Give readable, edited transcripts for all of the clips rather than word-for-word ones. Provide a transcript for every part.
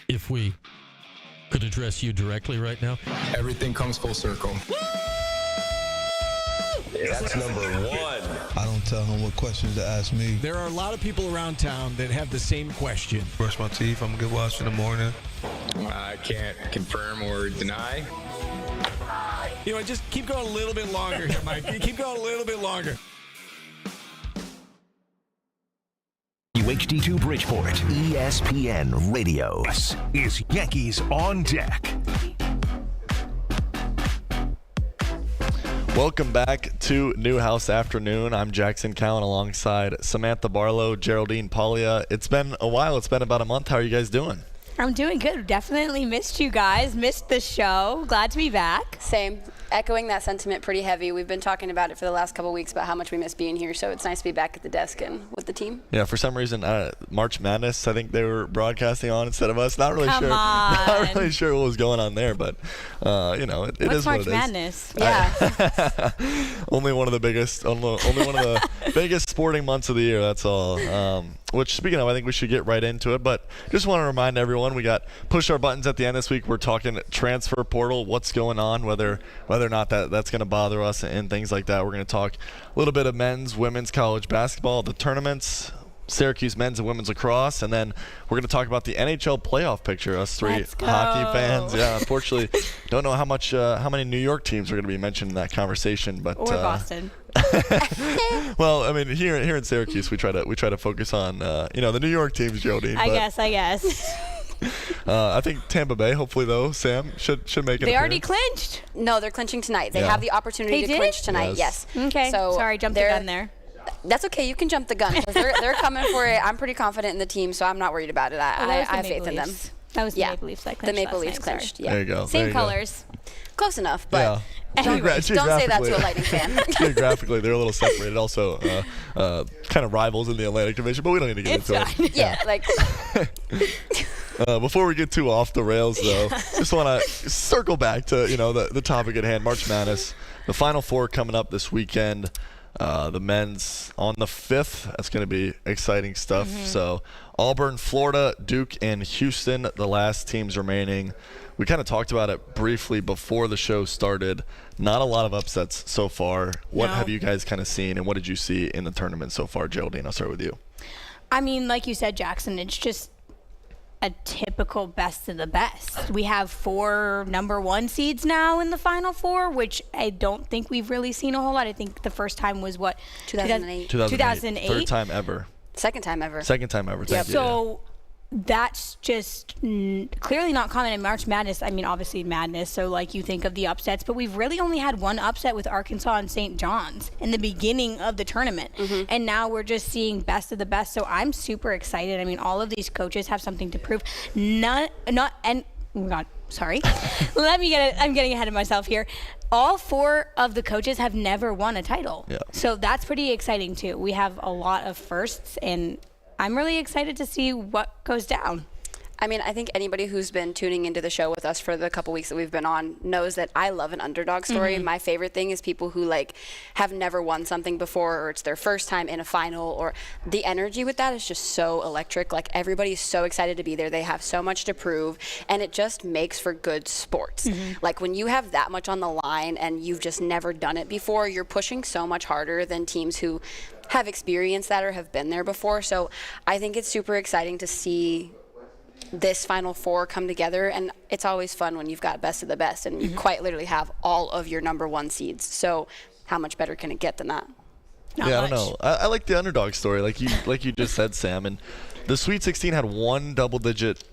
if we could address you directly right now. Everything comes full circle. That's number one. I don't tell him what questions to ask me. There are a lot of people around town that have the same question. Brush my teeth. I'm a good wash in the morning. I can't confirm or deny. You know, just keep going a little bit longer here, Mike. Keep going a little bit longer. UHD2 Bridgeport, ESPN Radio. This is Yankees on Deck. Welcome back to Newhouse Afternoon. I'm Jackson Cowan alongside Samantha Barlow, Geraldine Paulia. It's been a while. It's been about a month. How are you guys doing? I'm doing good. Definitely missed you guys. Missed the show. Glad to be back. Same. Echoing that sentiment pretty heavy. We've been talking about it for the last couple of weeks about how much we miss being here, so it's nice to be back at the desk and with the team. Yeah, for some reason, March Madness, I think they were broadcasting on instead of us. Not really Come sure. on. Not really sure what was going on there, but you know, it is March what it Madness? is. Yeah. Only one of the biggest sporting months of the year. That's all. Which, speaking of, I think we should get right into it. But just want to remind everyone, we got push our buttons at the end this week. We're talking transfer portal, what's going on, whether or not that's going to bother us and things like that. We're going to talk a little bit of men's, women's college basketball, the tournaments, Syracuse men's and women's lacrosse, and then we're going to talk about the NHL playoff picture. Us three hockey fans. Yeah, unfortunately, don't know how many New York teams are going to be mentioned in that conversation, but Or Boston. Well, I mean, here in Syracuse, we try to focus on the New York teams, Jody. I guess. I think Tampa Bay, hopefully though, Sam should make it. They already clinched. No, they're clinching tonight. They have the opportunity to clinch tonight. Yes. Okay. So sorry, jumped the gun there. That's okay. You can jump the gun because they're coming for it. I'm pretty confident in the team, so I'm not worried about it. I have faith in them. That was the Maple Leafs that clinched. The Maple last Leafs night, clinched. sorry. Yeah. There you go. Same colors. Close enough, but Anyways, don't say that to a Lightning fan. Geographically, they're a little separated. Also, kind of rivals in the Atlantic Division, but we don't need to get into it. Yeah, like. Before we get too off the rails, though, just want to circle back to the topic at hand, March Madness. The Final Four coming up this weekend. The men's on the 5th. That's going to be exciting stuff. So Auburn, Florida, Duke, and Houston, the last teams remaining. We kind of talked about it briefly before the show started. Not a lot of upsets so far. What have you guys kind of seen, and what did you see in the tournament so far, Geraldine? I'll start with you. I mean, like you said, Jackson, it's just a typical best of the best. We have 4 number 1 seeds now in the Final Four, which I don't think we've really seen a whole lot. I think the first time was 2008. 2008. Third time ever. Second time ever. Thank you. So that's just clearly not common in March Madness. I mean, obviously madness, so like you think of the upsets, but we've really only had one upset with Arkansas and St. John's in the beginning of the tournament. And now we're just seeing best of the best. So I'm super excited. I mean, all of these coaches have something to prove. Sorry. I'm getting ahead of myself here. All 4 of the coaches have never won a title. Yeah. So that's pretty exciting too. We have a lot of firsts, and I'm really excited to see what goes down. I mean, I think anybody who's been tuning into the show with us for the couple weeks that we've been on knows that I love an underdog story. My favorite thing is people who have never won something before, or it's their first time in a final, or the energy with that is just so electric. Like, everybody's so excited to be there. They have so much to prove, and it just makes for good sports. Like, when you have that much on the line and you've just never done it before, you're pushing so much harder than teams who have experienced that or have been there before. So I think it's super exciting to see this Final Four come together, and it's always fun when you've got best of the best and you quite literally have all of your number 1 seeds. So how much better can it get than that? Not I much. don't know. I like the underdog story, like you just said, Sam. And the Sweet 16 had 1 double-digit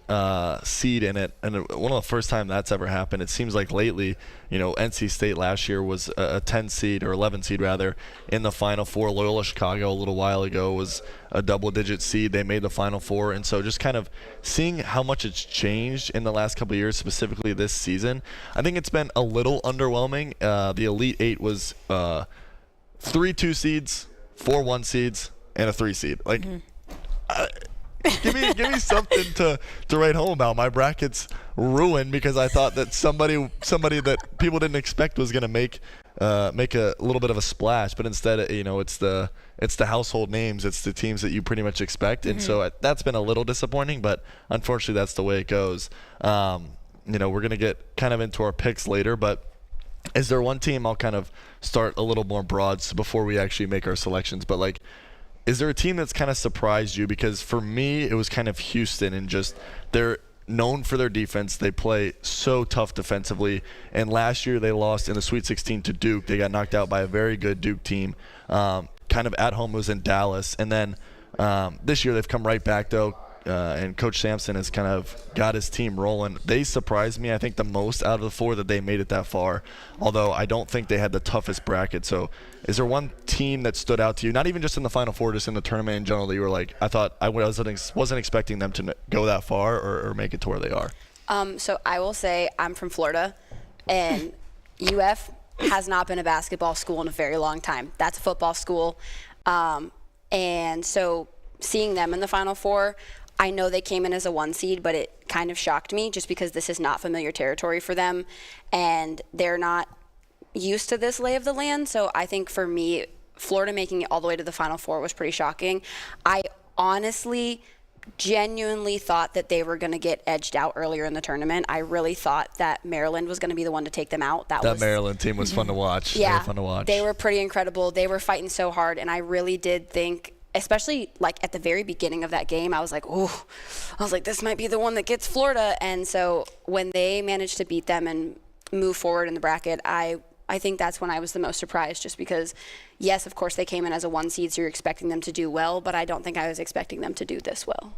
seed in it, and one of the first time that's ever happened. It seems like lately, NC State last year was a 10 seed or 11 seed rather in the Final Four. Loyola Chicago a little while ago was a double-digit seed. They made the Final Four, and so just kind of seeing how much it's changed in the last couple of years, specifically this season, I think it's been a little underwhelming. The Elite 8 was 3 2 seeds, 4 1 seeds, and a 3 seed. give me something to write home about. My bracket's ruined because I thought that somebody that people didn't expect was going to make a little bit of a splash, but instead, it's the household names, it's the teams that you pretty much expect, and so that's been a little disappointing. But unfortunately, that's the way it goes. We're going to get kind of into our picks later, but is there one team? I'll kind of start a little more broad before we actually make our selections, but like, is there a team that's kind of surprised you? Because for me, it was kind of Houston, and just they're known for their defense. They play so tough defensively, and last year they lost in the Sweet 16 to Duke. They got knocked out by a very good Duke team. Kind of at home was in Dallas, and then this year they've come right back though. And Coach Sampson has kind of got his team rolling. They surprised me, I think, the most out of the four that they made it that far, although I don't think they had the toughest bracket. So is there one team that stood out to you, not even just in the Final Four, just in the tournament in general, that you were like, I wasn't expecting them to go that far or make it to where they are? So I will say I'm from Florida, and UF has not been a basketball school in a very long time. That's a football school. And so seeing them in the Final Four, I know they came in as a 1 seed, but it kind of shocked me just because this is not familiar territory for them, and they're not used to this lay of the land. So I think for me, Florida making it all the way to the Final Four was pretty shocking. I honestly, genuinely thought that they were going to get edged out earlier in the tournament. I really thought that Maryland was going to be the one to take them out. That Maryland team was fun to watch. Yeah, they were fun to watch. They were pretty incredible. They were fighting so hard, and I really did think, especially like at the very beginning of that game, I was like, this might be the one that gets Florida. And so when they managed to beat them and move forward in the bracket, I think that's when I was the most surprised, just because, yes, of course they came in as a 1 seed, so you're expecting them to do well, but I don't think I was expecting them to do this well.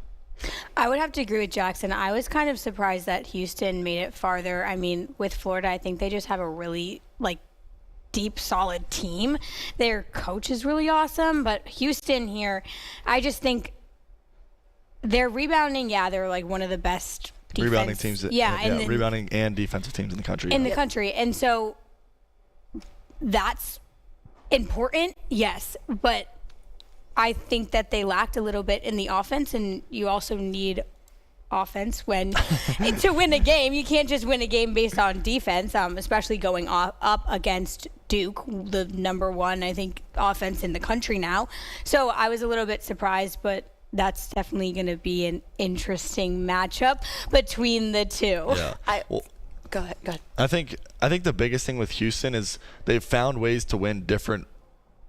I would have to agree with Jackson. I was kind of surprised that Houston made it farther. I mean, with Florida, I think they just have a really deep, solid team. Their coach is really awesome, but Houston here, I just think they're rebounding. Yeah, they're like one of the best rebounding teams. Rebounding and defensive teams in the country. The country, and so that's important, yes, but I think that they lacked a little bit in the offense, and you also need offense to win a game. You can't just win a game based on defense, especially going up against Duke, the number 1, I think, offense in the country now. So I was a little bit surprised, but that's definitely going to be an interesting matchup between the two. Yeah. Go ahead. I think the biggest thing with Houston is they've found ways to win different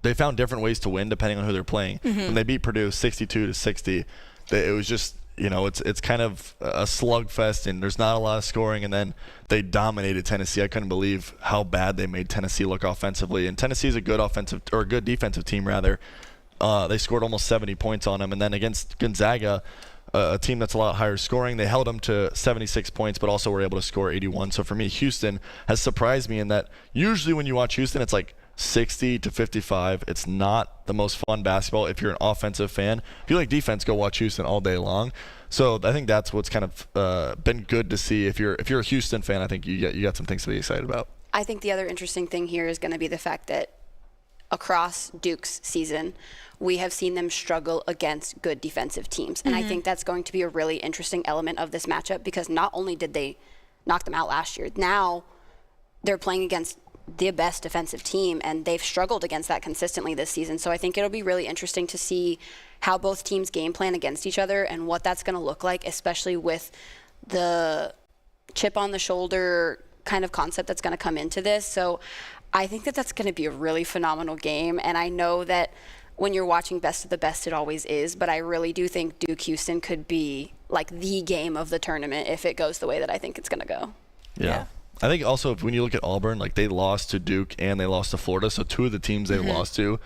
ways to win depending on who they're playing. When they beat Purdue 62-60, it was just, it's kind of a slugfest, and there's not a lot of scoring, and then they dominated Tennessee. I couldn't believe how bad they made Tennessee look offensively, and Tennessee is a good defensive team rather. They scored almost 70 points on them, and then against Gonzaga, a team that's a lot higher scoring, they held them to 76 points, but also were able to score 81. So for me, Houston has surprised me in that usually when you watch Houston, it's like 60-55. It's not the most fun basketball if you're an offensive fan. If you like defense, go watch Houston all day long. So I think that's what's kind of been good to see. If you're a Houston fan, I think you got some things to be excited about. I think the other interesting thing here is going to be the fact that across Duke's season, we have seen them struggle against good defensive teams. And I think that's going to be a really interesting element of this matchup, because not only did they knock them out last year, now they're playing against the best defensive team, and they've struggled against that consistently this season. So I think it'll be really interesting to see how both teams game plan against each other and what that's going to look like, especially with the chip on the shoulder kind of concept that's going to come into this. So I think that that's going to be a really phenomenal game. And I know that when you're watching best of the best, it always is, but I really do think Duke Houston could be like the game of the tournament if it goes the way that I think it's going to go. Yeah. I think also when you look at Auburn, like they lost to Duke and they lost to Florida. So two of the teams they lost to,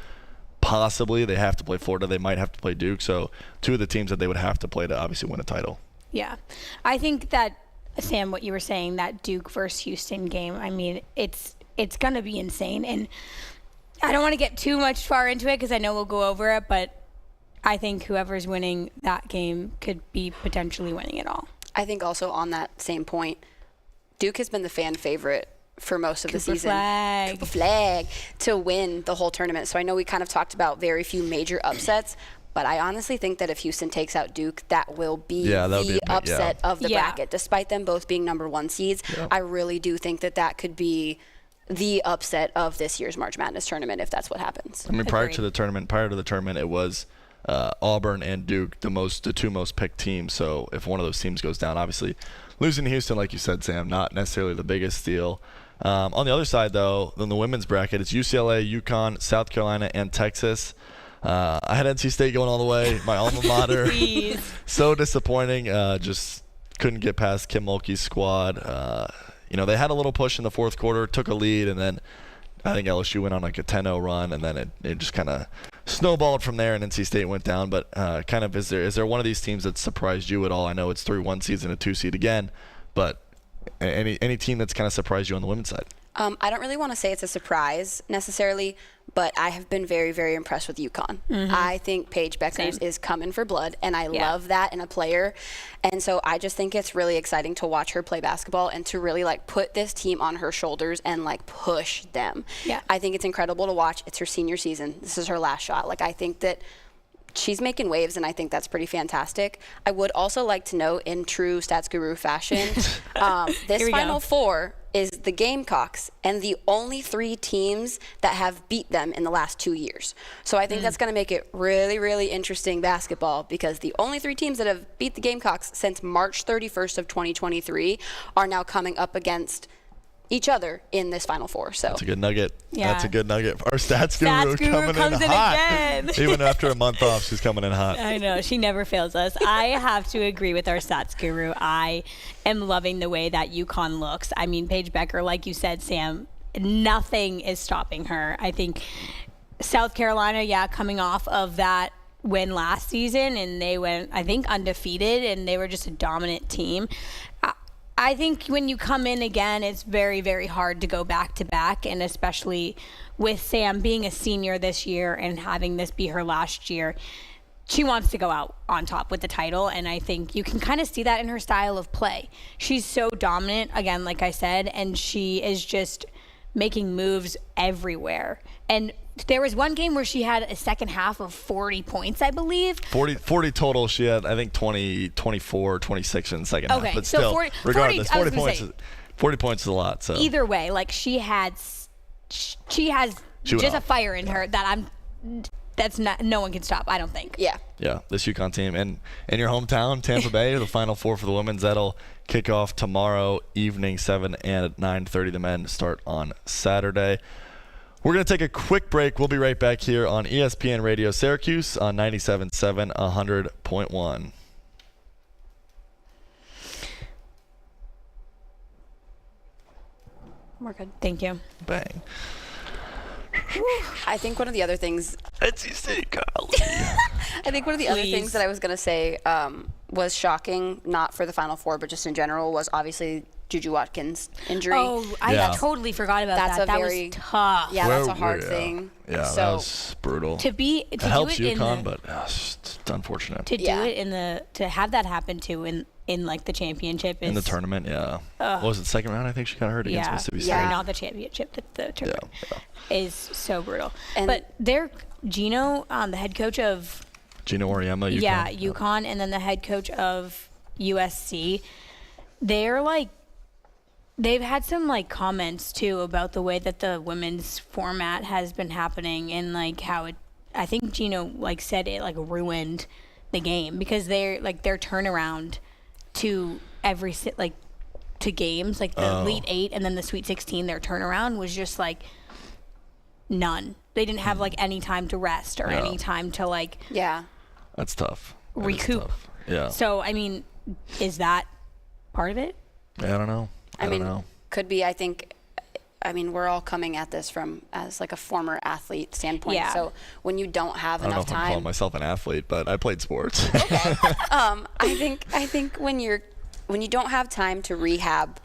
possibly they have to play Florida. They might have to play Duke. So two of the teams that they would have to play to obviously win a title. Yeah. I think that, Sam, what you were saying, that Duke versus Houston game, I mean, it's going to be insane. And I don't want to get too much far into it because I know we'll go over it, but I think whoever's winning that game could be potentially winning it all. I think also on that same point, Duke has been the fan favorite for most of the season. Cooper Flag to win the whole tournament. So I know we kind of talked about very few major upsets, But I honestly think that if Houston takes out Duke, that will be that would be the a big- upset of the Yeah. bracket. Despite them both being number 1 seeds, I really do think that could be the upset of this year's March Madness tournament if that's what happens. I mean, prior Agreed. to the tournament, it was Auburn and Duke, the two most picked teams. So if one of those teams goes down, obviously losing to Houston, like you said, Sam, not necessarily the biggest deal. On the other side, though, in the women's bracket, it's UCLA, UConn, South Carolina, and Texas. I had NC State going all the way, my alma mater. Please. So disappointing. Just couldn't get past Kim Mulkey's squad. They had a little push in the fourth quarter, took a lead, and then I think LSU went on like a 10-0 run, and then it just kind of snowballed from there, and NC State went down. But is there one of these teams that surprised you at all? I know it's 3-1 seeds and a 2 seed again, but any team that's kind of surprised you on the women's side? I don't really want to say it's a surprise necessarily, but I have been very, very impressed with UConn. I think Paige Beckers is coming for blood, and I love that in a player. And so I just think it's really exciting to watch her play basketball and to really like put this team on her shoulders and like push them. Yeah. I think it's incredible to watch. It's her senior season. This is her last shot. Like I think that she's making waves, and I think that's pretty fantastic. I would also like to note, in true Stats Guru fashion, this Final Four is the Gamecocks and the only 3 teams that have beat them in the last 2 years. So I think that's going to make it really, really interesting basketball, because the only 3 teams that have beat the Gamecocks since March 31st of 2023 are now coming up against each other in this Final Four. So That's a good nugget. Yeah. That's a good nugget. Our stats Stats guru guru coming comes in in hot. again. Even after a month off, she's coming in hot. I know. She never fails us. I have to agree with our stats guru. I am loving the way that UConn looks. I mean, Paige Becker, like you said, Sam, nothing is stopping her. I think South Carolina, coming off of that win last season, and they went, I think, undefeated, and they were just a dominant team. I think when you come in again, it's very, very hard to go back to back, and especially with Sam being a senior this year and having this be her last year, she wants to go out on top with the title, and I think you can kind of see that in her style of play. She's so dominant, again, like I said, and she is just making moves everywhere. And there was one game where she had a second half of 40 points, I believe. 40 total. She had, I think, 24, 26 in the second half. But so still, 40 regardless, I was 40 gonna points. say, 40 points is a lot. So either way, like she has She went just a off. fire in her that's no one can stop, I don't think. yeah. Yeah, this UConn team. And in your hometown, Tampa Bay, the Final Four for the women's, that'll kick off tomorrow evening, 7 and at 9:30. The men start on Saturday. We're going to take a quick break. We'll be right back here on ESPN Radio Syracuse on 97.7, 100.1. We're good. Thank you. Bang. I think one of the other things NC State College. I think one of the other Please. things that I was going to say was shocking, not for the Final Four, but just in general, was obviously Juju Watkins' injury. Oh, I Yeah. totally forgot about That's that. a That very- was tough. Yeah, that's a Where- hard yeah. thing. Yeah, so that was brutal. To do helps it UConn, in the, but it's unfortunate. to do Yeah. it in the to have that happen to in like the championship is In the tournament, yeah. What was it, second round? I think she got hurt against yeah, Mississippi State. yeah, not the championship, the tournament is so brutal. And- but Gino, the head coach of Gino Auriemma, UConn. Yeah, UConn, and then the head coach of USC. They've had some like comments too about the way that the women's format has been happening, and like how it. I think Gino like said it like ruined the game, because their turnaround to to games, like the Elite 8 and then the Sweet 16, their turnaround was just like none. They didn't have like any time to rest or any time to like yeah. That's tough. That is recoup. tough. Yeah. So I mean, is that part of it? I don't know. I don't know. Could be. I mean, we're all coming at this as like a former athlete standpoint. Yeah. So when you don't have I don't know enough if I'm calling time, myself an athlete, but I played sports. I think when you don't have time to rehab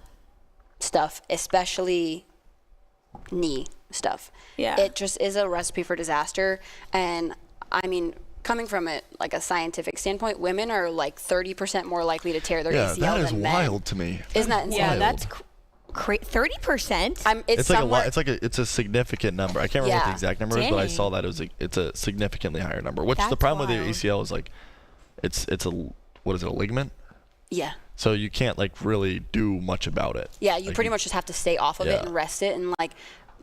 stuff, especially knee stuff, it just is a recipe for disaster. And I mean, coming from it like a scientific standpoint, women are like 30% more likely to tear their yeah, ACL that is than men. wild to me. Isn't that insane? Yeah, Wild. that's 30%. It's like a lot. It's a significant number. I can't remember what the exact number is, but I saw that it's a significantly higher number. Which the problem with the ACL is like, it's a what is it, a ligament? Yeah. So you can't like really do much about it. Yeah, you pretty much just have to stay off of it and rest it. And like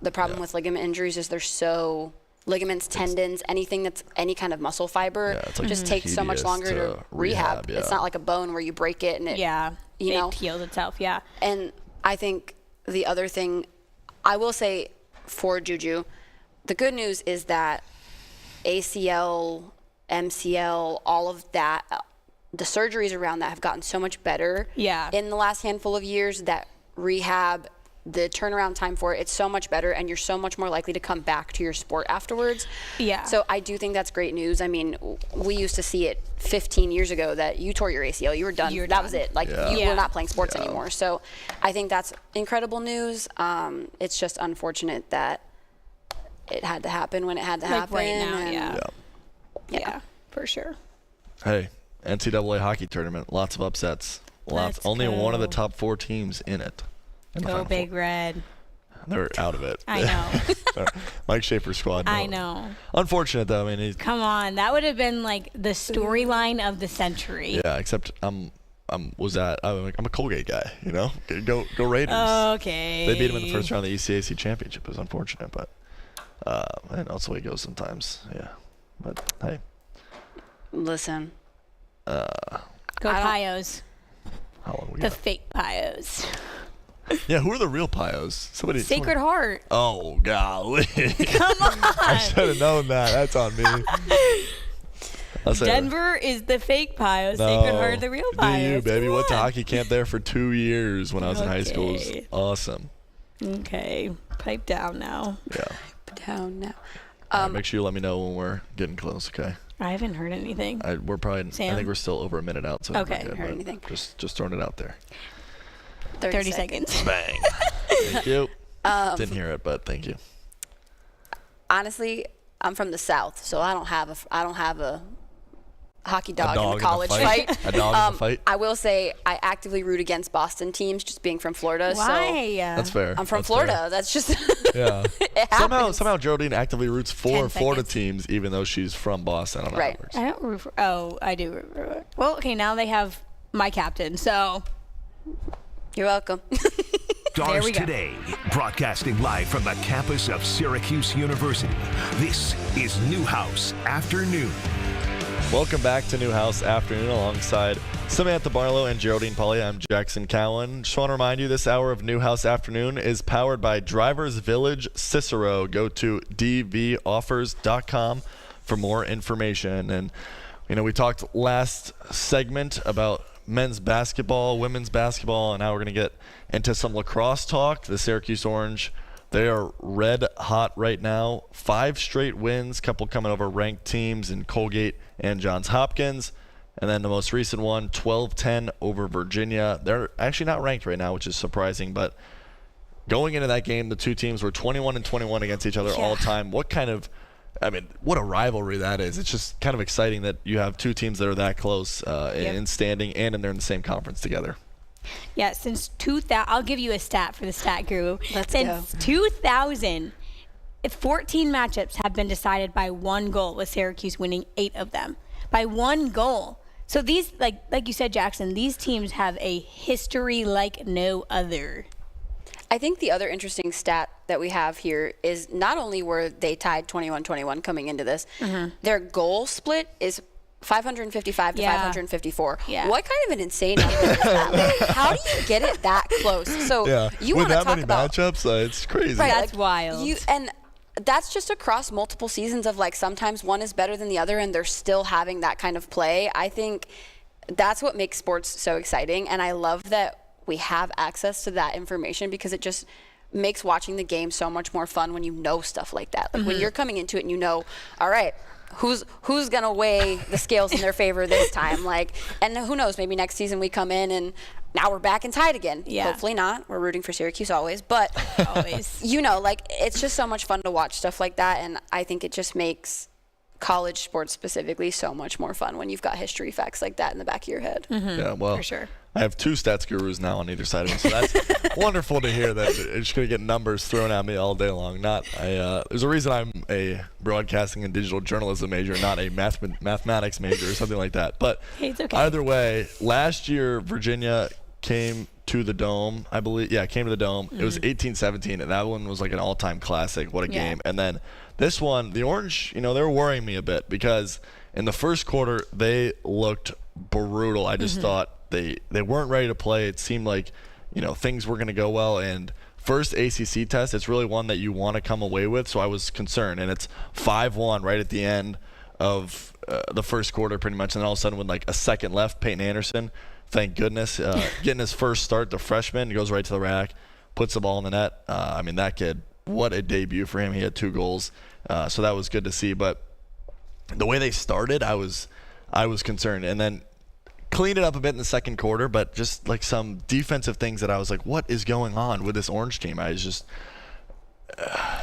the problem with ligament injuries is they're so ligaments, tendons, anything that's any kind of muscle fiber just takes so much longer to rehab. It's not like a bone where you break it and it it heals itself. Yeah. And I think the other thing I will say for Juju, the good news is that ACL, MCL, all of that, the surgeries around that have gotten so much better in the last handful of years that rehab, the turnaround time for it's so much better, and you're so much more likely to come back to your sport afterwards. Yeah. So I do think that's great news. I mean, we used to see it 15 years ago that you tore your ACL, you were done. That was it. Like you were not playing sports anymore. So I think that's incredible news. It's just unfortunate that it had to happen when it had to happen. Right now, yeah, for sure. Hey, NCAA hockey tournament, lots of upsets. Only one of the top 4 teams in it. Go Big Red. They're out of it. I know. Mike Schaefer's squad. I know. Unfortunate though. I mean, come on, that would have been like the storyline of the century. Yeah, except I'm a Colgate guy. You know, go Raiders. Okay. They beat him in the first round of the ECAC championship. It was unfortunate, but and that's the way it goes sometimes. Yeah, but hey. Listen. Go Pios. How long we the got? fake Pios. Yeah, who are the real Pios? Sacred Heart. Oh, golly. Come on. I should have known that. That's on me. Denver is the fake Pios. No, Sacred Heart, the real Pios. DU, baby. Went to hockey camp there for 2 years when I was in high school. It was awesome. Okay. Pipe down now. Yeah. Pipe down now. Right, make sure you let me know when we're getting close, okay? I haven't heard anything. We're probably. Sam? I think we're still over a minute out. So okay. Good, heard anything. Just throwing it out there. 30 seconds. Bang. Thank you. Didn't hear it, but thank you. Honestly, I'm from the South, so I don't have a hockey dog in the college fight. A dog in the fight. I will say I actively root against Boston teams, just being from Florida. Why? So that's fair. I'm from Florida. Fair. That's just yeah. It happens. Somehow Geraldine actively roots for Florida teams, even though she's from Boston. I don't know how it works. I don't root for. Oh, I do root for. Well, okay, now they have my captain, so. You're welcome. Stars Today, broadcasting live from the campus of Syracuse University. This is Newhouse Afternoon. Welcome back to Newhouse Afternoon alongside Samantha Barlow and Geraldine Pauly. I'm Jackson Cowan. Just want to remind you this hour of Newhouse Afternoon is powered by Drivers Village Cicero. Go to dvoffers.com for more information. And, we talked last segment about men's basketball, women's basketball, and now we're going to get into some lacrosse talk. The Syracuse Orange, they are red hot right now. 5 straight wins, couple coming over ranked teams in Colgate and Johns Hopkins. And then the most recent one, 12-10 over Virginia. They're actually not ranked right now, which is surprising. But going into that game, the two teams were 21-21 against each other all time. What a rivalry that is. It's just kind of exciting that you have two teams that are that close in standing and they're in the same conference together. Yeah, since 2000, I'll give you a stat for the stat guru. Since 2000, 14 matchups have been decided by 1 goal, with Syracuse winning 8 of them. By 1 goal. So these, like you said, Jackson, these teams have a history like no other. I think the other interesting stat that we have here is not only were they tied 21-21 coming into this, their goal split is 555 to 554. Yeah. What kind of an insane number is that? Like, how do you get it that close? So you want to talk about matchups? It's crazy. Right, that's wild. And that's just across multiple seasons of sometimes one is better than the other and they're still having that kind of play. I think that's what makes sports so exciting, and I love that we have access to that information because it just makes watching the game so much more fun when you know stuff like that. Like when you're coming into it and all right, who's gonna weigh the scales in their favor this time? And who knows, maybe next season we come in and now we're back and tied again. Yeah. Hopefully not. We're rooting for Syracuse always, but always. It's just so much fun to watch stuff like that, and I think it just makes college sports specifically so much more fun when you've got history facts like that in the back of your head. Yeah, well, for sure. I have 2 stats gurus now on either side of me, so that's wonderful to hear that it's going to get numbers thrown at me all day long. There's a reason I'm a broadcasting and digital journalism major, not a mathematics major or something like that. But it's okay. Either way, last year Virginia came to the Dome, I believe. Yeah, came to the Dome. It was 18-17, and that one was like an all-time classic. What a game. And then this one, the Orange, they were worrying me a bit because in the first quarter, they looked brutal. I just thought they weren't ready to play. It seemed like, things were going to go well. And first ACC test, it's really one that you want to come away with. So I was concerned. And it's 5-1 right at the end of the first quarter pretty much. And then all of a sudden with like a second left, Peyton Anderson, thank goodness, getting his first start, the freshman, goes right to the rack, puts the ball in the net. That kid, what a debut for him. He had 2 goals. So that was good to see. But the way they started, I was concerned. And then cleaned it up a bit in the second quarter, but just like some defensive things that I was like, what is going on with this Orange team? I was just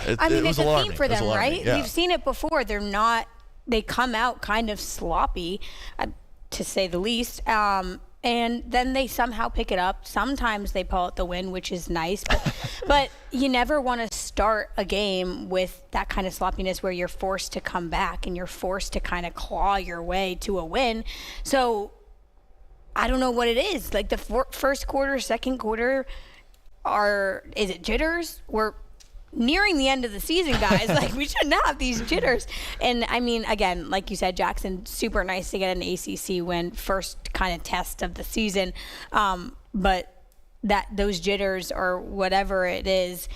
it was it's a alarming. theme for them, right? Yeah. We've seen it before. They come out kind of sloppy, to say the least, and then they somehow pick it up. Sometimes they pull out the win, which is nice, but you never want to start a game with that kind of sloppiness where you're forced to come back and you're forced to kind of claw your way to a win. So I don't know what it is. Like the first quarter, second quarter, is it jitters? We're nearing the end of the season, guys. Like, we shouldn't have these jitters. And again, like you said, Jackson, super nice to get an ACC win, first kind of test of the season. But those jitters or whatever it is,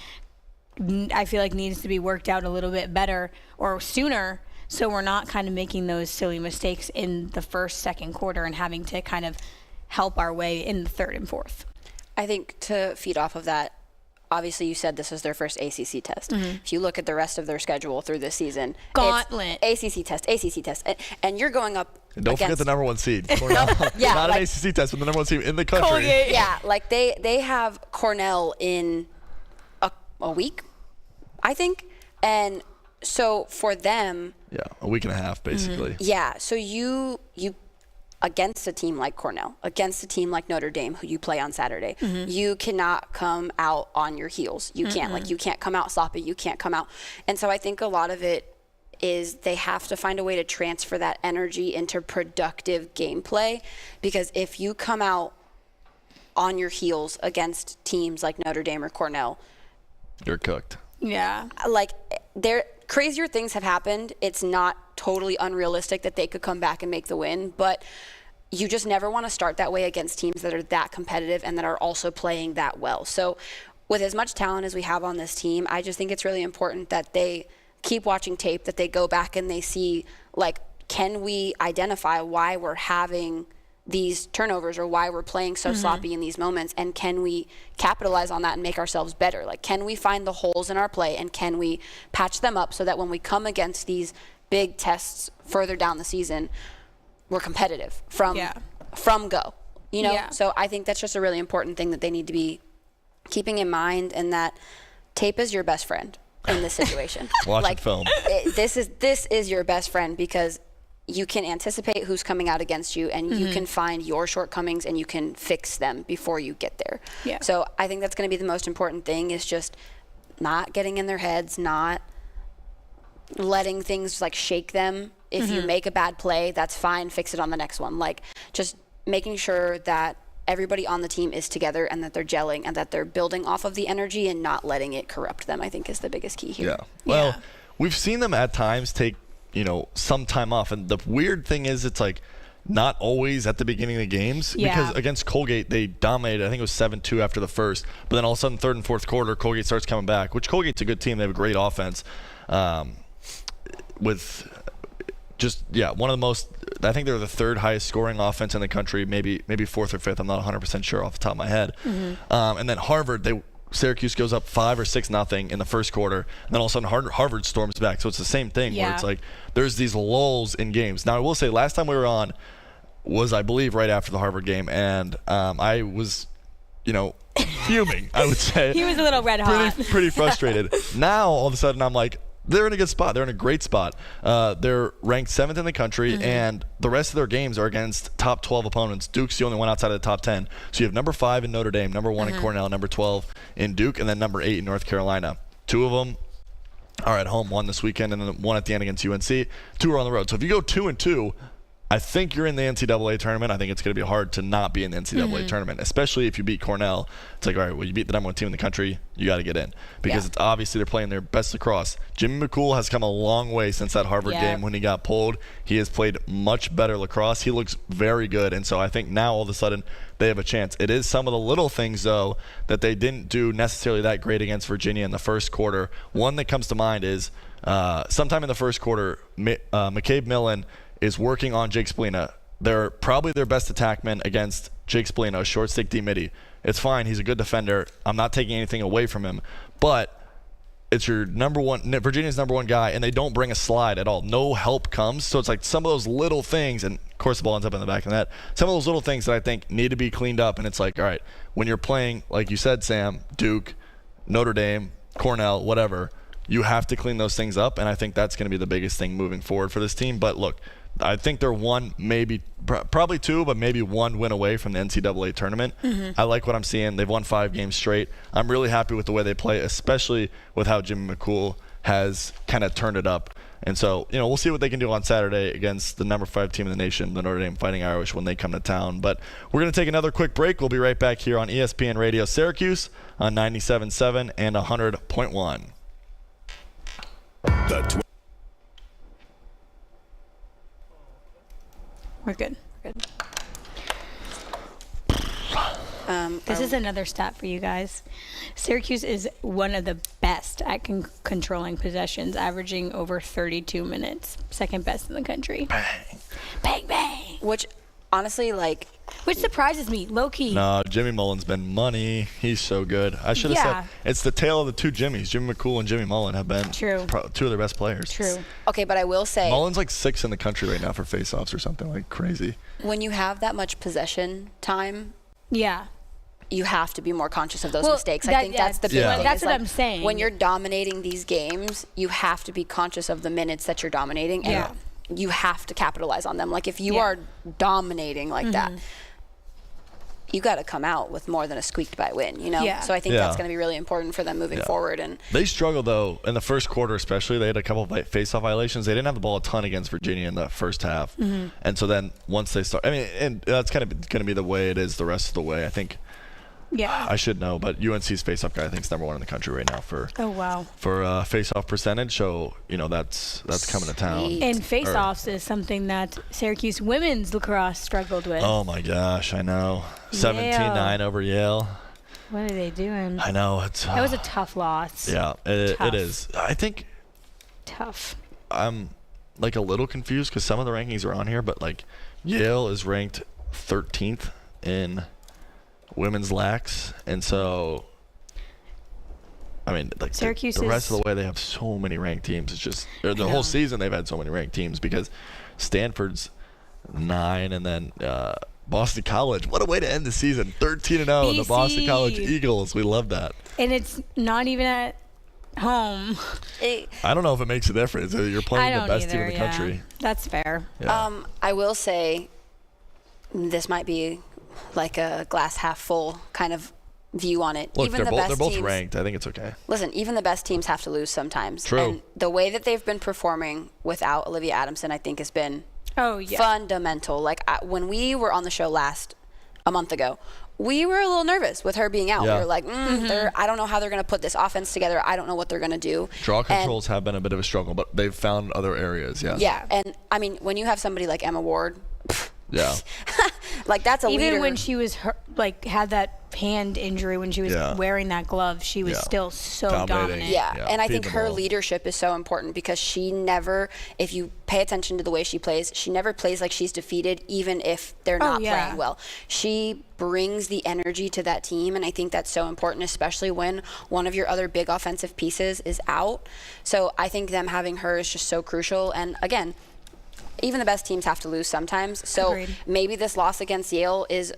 I feel like needs to be worked out a little bit better or sooner, so we're not kind of making those silly mistakes in the first, second quarter and having to kind of help our way in the third and fourth. I think to feed off of that, obviously you said this was their first ACC test. If you look at the rest of their schedule through this season, gauntlet. ACC test, and you're going up and don't forget the number 1 seed. Cornell. Not an ACC test, but the number 1 seed in the country. Colgate. Yeah, like they have Cornell in a week, I think. And so for them, a week and a half basically. So you against a team like Cornell, against a team like Notre Dame, who you play on Saturday, you cannot come out on your heels. You can't. You can't come out sloppy. You can't come out. And so I think a lot of it is they have to find a way to transfer that energy into productive gameplay, because if you come out on your heels against teams like Notre Dame or Cornell, you're cooked. Yeah. Like, crazier things have happened. It's not totally unrealistic that they could come back and make the win, but you just never want to start that way against teams that are that competitive and that are also playing that well. So with as much talent as we have on this team, I just think it's really important that they keep watching tape, that they go back and they see, like, can we identify why we're having these turnovers or why we're playing so sloppy in these moments, and can we capitalize on that and make ourselves better? Like, can we find the holes in our play and can we patch them up so that when we come against these big tests further down the season, we're competitive from go, So I think that's just a really important thing that they need to be keeping in mind, and that tape is your best friend in this situation. Watch film. This is your best friend, because you can anticipate who's coming out against you, and you can find your shortcomings and you can fix them before you get there. Yeah. So I think that's going to be the most important thing, is just not getting in their heads, not letting things like shake them. If you make a bad play, that's fine, fix it on the next one. Like, just making sure that everybody on the team is together and that they're gelling and that they're building off of the energy and not letting it corrupt them, I think, is the biggest key here. Yeah. Well, we've seen them at times take some time off. And the weird thing is, it's like not always at the beginning of the games, because against Colgate, they dominated. I think it was 7-2 after the first. But then all of a sudden, third and fourth quarter, Colgate starts coming back, which Colgate's a good team. They have a great offense. With just, one of the most, I think they're the third highest scoring offense in the country, maybe fourth or fifth. I'm not 100% sure off the top of my head. And then Harvard, Syracuse goes up 5 or 6-0 in the first quarter, and then all of a sudden Harvard storms back. So it's the same thing where it's like there's these lulls in games. Now I will say, last time we were on was, I believe, right after the Harvard game, and I was, fuming, I would say. He was a little red hot. Pretty frustrated. Now all of a sudden I'm like, they're in a good spot. They're in a great spot. They're ranked 7th in the country, and the rest of their games are against top 12 opponents. Duke's the only one outside of the top 10. So you have number 5 in Notre Dame, number 1 in Cornell, number 12 in Duke, and then number 8 in North Carolina. 2 of them are at home, 1 this weekend, and then 1 at the end against UNC. 2 are on the road. So if you go 2-2, I think you're in the NCAA tournament. I think it's going to be hard to not be in the NCAA tournament, especially if you beat Cornell. It's like, all right, well, you beat the number 1 team in the country, you got to get in because it's obviously they're playing their best lacrosse. Jimmy McCool has come a long way since that Harvard game when he got pulled. He has played much better lacrosse. He looks very good, and so I think now all of a sudden they have a chance. It is some of the little things, though, that they didn't do necessarily that great against Virginia in the first quarter. One that comes to mind is sometime in the first quarter, McCabe Millen is working on Jake Splina. They're probably their best attackman against Jake Splina, a short stick D-midi. It's fine. He's a good defender. I'm not taking anything away from him. But it's your Virginia's number 1 guy, and they don't bring a slide at all. No help comes. So it's like some of those little things, and of course the ball ends up in the back of the net. Some of those little things that I think need to be cleaned up, and it's like, all right, when you're playing, like you said, Sam, Duke, Notre Dame, Cornell, whatever, you have to clean those things up, and I think that's going to be the biggest thing moving forward for this team. But look, I think they're one, maybe, probably 2, but maybe 1 win away from the NCAA tournament. I like what I'm seeing. They've won 5 games straight. I'm really happy with the way they play, especially with how Jimmy McCool has kind of turned it up. And so, we'll see what they can do on Saturday against the number 5 team in the nation, the Notre Dame Fighting Irish, when they come to town. But we're going to take another quick break. We'll be right back here on ESPN Radio Syracuse on 97.7 and 100.1. We're good. This is another stat for you guys. Syracuse is one of the best at controlling possessions, averaging over 32 minutes. Second best in the country. Bang. Bang, bang. Which, honestly, which surprises me, low-key. No, Jimmy Mullen's been money. He's so good. I should have said it's the tale of the 2 Jimmys. Jimmy McCool and Jimmy Mullen have been 2 of their best players. True. Okay, but I will say Mullen's 6th in the country right now for faceoffs or something like crazy. When you have that much possession time, you have to be more conscious of those mistakes. I think that's the big thing. That's what I'm saying. When you're dominating these games, you have to be conscious of the minutes that you're dominating, and you have to capitalize on them. If you are dominating like that, you got to come out with more than a squeaked by win, So I think that's going to be really important for them moving forward. And they struggled, though, in the first quarter especially. They had a couple of face-off violations. They didn't have the ball a ton against Virginia in the first half. And so then once they start – and that's kind of going to be the way it is the rest of the way. I think – I should know, but UNC's face-off guy I think is number 1 in the country right now for face-off percentage. So that's coming to town. And face-offs is something that Syracuse women's lacrosse struggled with. Oh my gosh, I know. 17-9 over Yale. What are they doing? I know that was a tough loss. Yeah, it is. I think tough. I'm a little confused because some of the rankings are on here, but Yale is ranked 13th in women's lax, and so Syracuse the rest of the way they have so many ranked teams. It's just the whole season they've had so many ranked teams because Stanford's 9, and then Boston College. What a way to end the season! 13-0, the Boston College Eagles. We love that. And it's not even at home. I don't know if it makes a difference. You're playing the best team in the country. That's fair. Yeah. I will say this might be a glass half full kind of view on it. Look, even they're both teams, ranked. I think it's okay. Listen, even the best teams have to lose sometimes. True. And the way that they've been performing without Olivia Adamson, I think, has been fundamental. When we were on the show a month ago, we were a little nervous with her being out. We were like, I don't know how they're going to put this offense together. I don't know what they're going to do. Draw controls have been a bit of a struggle, but they've found other areas, Yeah, and when you have somebody like Emma Ward, that's a leader. Even when she was had that hand injury when she was wearing that glove, she was still so dominant. And I think her leadership is so important because she never, if you pay attention to the way she plays, she never plays like she's defeated, even if they're not playing well. She brings the energy to that team, and I think that's so important, especially when one of your other big offensive pieces is out. So I think them having her is just so crucial. And again, even the best teams have to lose sometimes. So maybe this loss against Yale is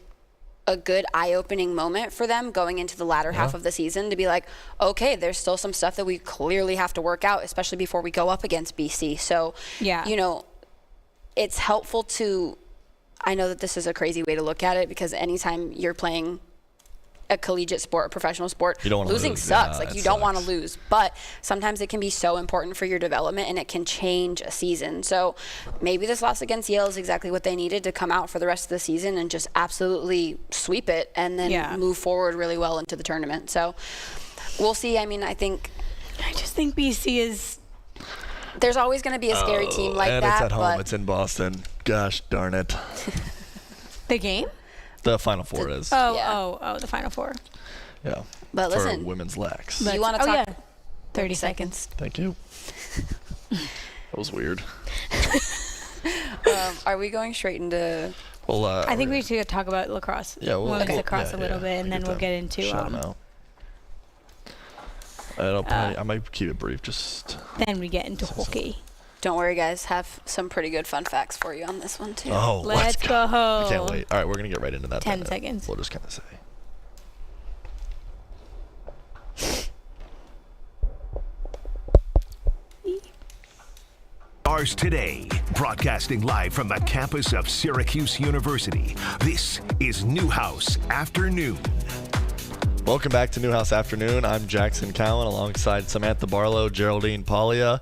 a good eye-opening moment for them going into the latter half of the season to be like, okay, there's still some stuff that we clearly have to work out, especially before we go up against BC. So, you know, it's helpful to, I know that this is a crazy way to look at it because anytime you're playing a collegiate sport, a professional sport, losing sucks. Like, you don't want to lose. But sometimes it can be so important for your development, and it can change a season. So maybe this loss against Yale is exactly what they needed to come out for the rest of the season and just absolutely sweep it and then move forward really well into the tournament. So we'll see. I mean, I just think BC is... There's always going to be a scary team like and that. And it's at home. But it's in Boston. Gosh darn it. The game? The Final Four is. The Final Four. Yeah. But for listen, women's lax. You want to talk? 30 seconds. Thank you. That was weird. Are we going straight into... Well, I think we should talk about lacrosse. Yeah, women's lacrosse a little bit, and then we'll get into... Shout them out. I might keep it brief. Then we get into hockey. Don't worry, guys. Have some pretty good fun facts for you on this one, too. Oh, let's go. I can't wait. All right, we're going to get right into that. 10 seconds. We'll just kind of say. Ours Today, broadcasting live from the campus of Syracuse University. This is Newhouse Afternoon. Welcome back to Newhouse Afternoon. I'm Jackson Cowan alongside Samantha Barlow, Geraldine Paglia.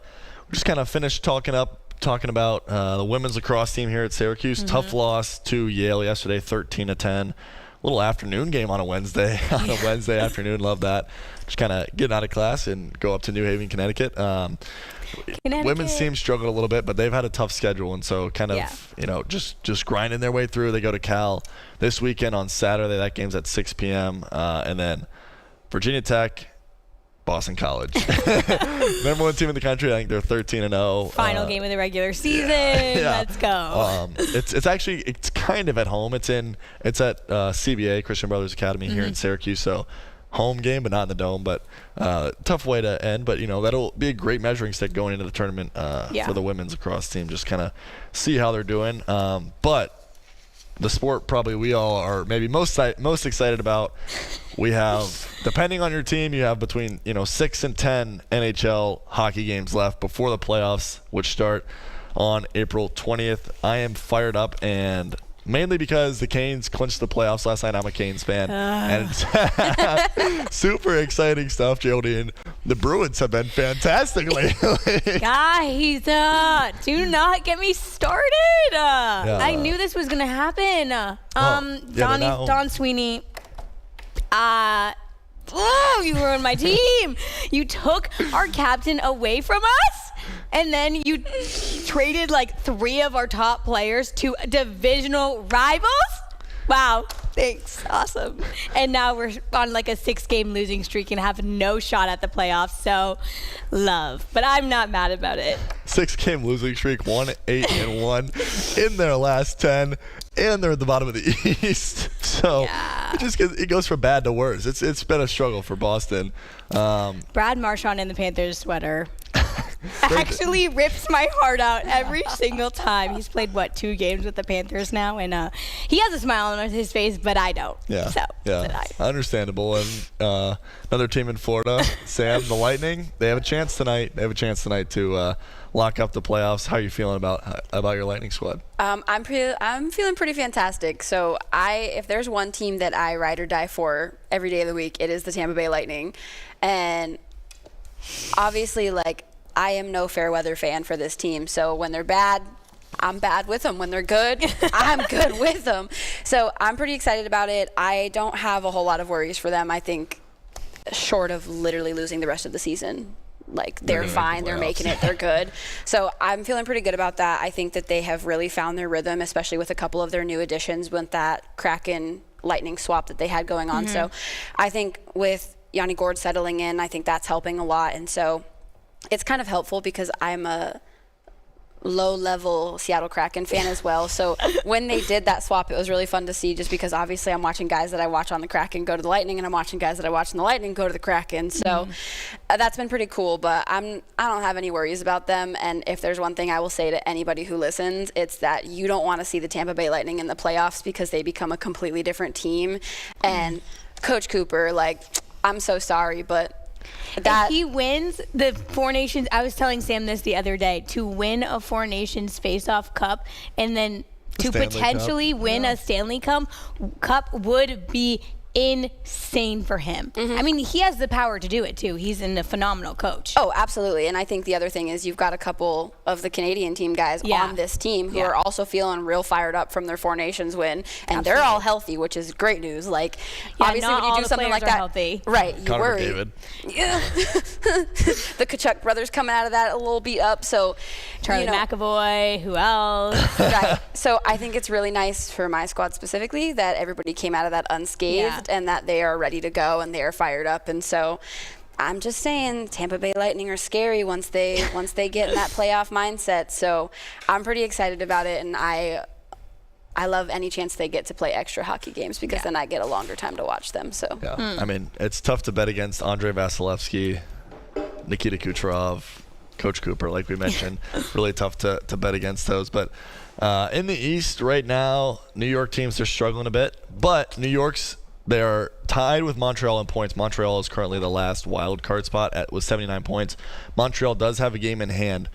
We just kind of finished talking about the women's lacrosse team here at Syracuse. Tough loss to Yale yesterday, 13-10. Little afternoon game on a Wednesday. On a Wednesday afternoon, love that. Just kind of getting out of class and go up to New Haven, Connecticut. Women's team struggled a little bit, but they've had a tough schedule, and so kind of just grinding their way through. They go to Cal this weekend on Saturday. That game's at 6 p.m. And then Virginia Tech, Boston College. Number one team in the country. I think they're 13-0. Final game of the regular season. Let's go. It's kind of at home. It's at CBA, Christian Brothers Academy here in Syracuse. So home game, but not in the Dome. But tough way to end. But that'll be a great measuring stick going into the tournament for the women's lacrosse team. Just kind of see how they're doing. But the sport probably we all are maybe most excited about. We have, depending on your team, you have between 6 and 10 NHL hockey games left before the playoffs, which start on April 20th. I am fired up, and mainly because the Canes clinched the playoffs last night. I'm a Canes fan, and it's super exciting stuff, Geraldine. The Bruins have been fantastic lately. Guys, do not get me started. I knew this was gonna happen. Don Sweeney. You ruined my team. You took our captain away from us, and then you traded like 3 of our top players to divisional rivals. Wow, thanks. Awesome. And now we're on like a 6-game losing streak and have no shot at the playoffs. So, love. But I'm not mad about it. 6-game losing streak, 1-8-1 in their last 10. And they're at the bottom of the East, so it goes from bad to worse. It's been a struggle for Boston. Brad Marchand in the Panthers sweater actually rips my heart out every single time. He's played 2 games with the Panthers now, and he has a smile on his face, but I don't. Understandable. And another team in Florida, Sam, the Lightning. They have a chance tonight. To lock up the playoffs. How are you feeling about your Lightning squad? I'm feeling pretty fantastic. So if there's one team that I ride or die for every day of the week, it is the Tampa Bay Lightning. And obviously, I am no fair weather fan for this team. So when they're bad, I'm bad with them. When they're good, I'm good with them. So I'm pretty excited about it. I don't have a whole lot of worries for them. I think short of literally losing the rest of the season, they're fine, they're making it, they're good. So I'm feeling pretty good about that. I think that they have really found their rhythm, especially with a couple of their new additions with that Kraken Lightning swap that they had going on. So I think with Yanni Gourde settling in, I think that's helping a lot. And so it's kind of helpful because I'm a low-level Seattle Kraken fan as well. So when they did that swap, it was really fun to see, just because obviously I'm watching guys that I watch on the Kraken go to the Lightning, and I'm watching guys that I watch on the Lightning go to the Kraken. So that's been pretty cool, but I don't have any worries about them. And if there's one thing I will say to anybody who listens, it's that you don't want to see the Tampa Bay Lightning in the playoffs, because they become a completely different team. And Coach Cooper, like, I'm so sorry, but if he wins the Four Nations, I was telling Sam this the other day, to win a Four Nations face-off cup and then to potentially win a Stanley Cup would be insane for him. I mean, he has the power to do it too. He's a phenomenal coach. Oh, absolutely. And I think the other thing is you've got a couple of the Canadian team guys on this team who are also feeling real fired up from their Four Nations win, and they're all healthy, which is great news. Like, obviously when you do something like that, healthy. Right, you Connor worry. McDavid. Yeah. The Kachuk brothers coming out of that a little beat up. So Charlie McAvoy, who else? Right. So I think it's really nice for my squad specifically that everybody came out of that unscathed and that they are ready to go and they are fired up. And so I'm just saying, Tampa Bay Lightning are scary once they get in that playoff mindset. So I'm pretty excited about it, and I love any chance they get to play extra hockey games, because then I get a longer time to watch them. So I mean, it's tough to bet against Andrei Vasilevsky, Nikita Kucherov, Coach Cooper, like we mentioned. Really tough to bet against those. But in the East right now, New York teams are struggling a bit. But they are tied with Montreal in points. Montreal is currently the last wild card spot with 79 points. Montreal does have a game in hand.